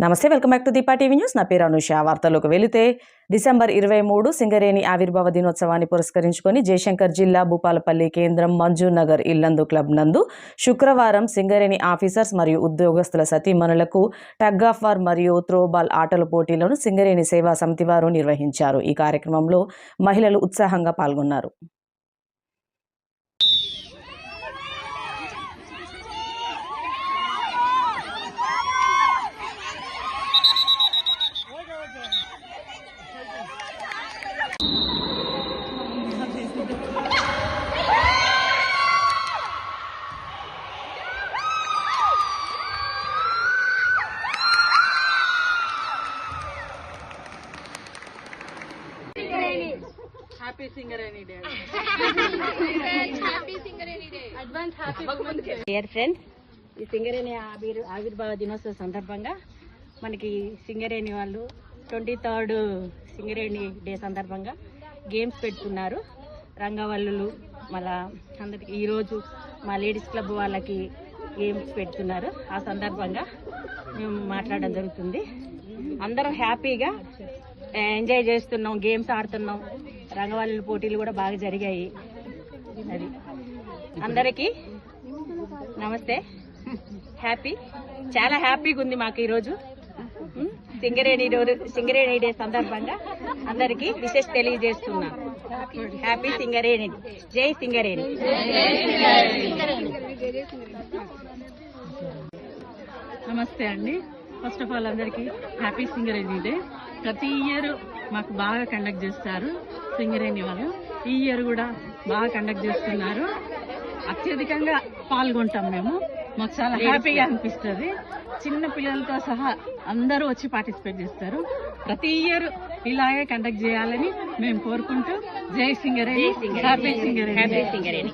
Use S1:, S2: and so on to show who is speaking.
S1: నమస్తే, welcome back to Deepa TV news. నా పేరు అనుష. వార్తల్లోకి వెళితే డిసెంబర్ 23 సింగరేణి ఆవిర్భావ దినోత్సవాన్ని పురస్కరించుకొని జయశంకర్ జిల్లా భూపాలపల్లి కేంద్రం మంజు నగర్ ఇల్లందు క్లబ్ నందు శుక్రవారం సింగరేణి ఆఫీసర్స్ మరియు ఉద్యోగస్తుల సతీమణులకు టగ్ ఆఫ్ వార్ మరియు త్రోబాల్ ఆటల పోటీలను సింగరేణి సేవా సమితి వారు నిర్వహించారు. ఈ కార్యక్రమంలో మహిళలు ఉత్సాహంగా పాల్గొన్నారు.
S2: Happy Singareni day. Happy Singareni day. Advance happy women's day. Dear friends, ఈ సింగరేణి ఆవిర్భావ దినోత్సవ సందర్భంగా మనకి సింగరేణి వాళ్ళు 23rd సింగరేణి డే సందర్భంగా గేమ్స్ పెడుతున్నారు. రంగవల్లులు మళ్ళా అందరికి ఈరోజు మా లేడీస్ క్లబ్ వాళ్ళకి గేమ్స్ పెడుతున్నారు. ఆ సందర్భంగా మేము మాట్లాడడం జరుగుతుంది. అందరం హ్యాపీగా ఎంజాయ్ చేస్తున్నాం, గేమ్స్ ఆడుతున్నాం. రంగవల్లుల పోటీలు కూడా బాగా జరిగాయి. అది అందరికీ నమస్తే. చాలా హ్యాపీగా ఉంది మాకు ఈరోజు సింగరేణి డే సందర్భంగా అందరికీ విశేష తెలియజేస్తున్నాం. హ్యాపీ సింగరేణి. జై సింగరేణి.
S3: నమస్తే అండి. ఫస్ట్ ఆఫ్ ఆల్ అందరికీ హ్యాపీ సింగరేణి డే. ప్రతి ఇయర్ మాకు బాగా కండక్ట్ చేస్తారు సింగరేణి వాళ్ళు. ఈ ఇయర్ కూడా బాగా కండక్ట్ చేస్తున్నారు. అత్యధికంగా పాల్గొంటాం మేము. మాకు చాలా హ్యాపీగా అనిపిస్తుంది. చిన్న పిల్లలతో సహా అందరూ వచ్చి పార్టిసిపేట్ చేస్తారు. ప్రతి ఇయర్ ఇలాగే కండక్ట్ చేయాలని మేము కోరుకుంటూ జై సింగరేణి, హ్యాపీ సింగరేణి.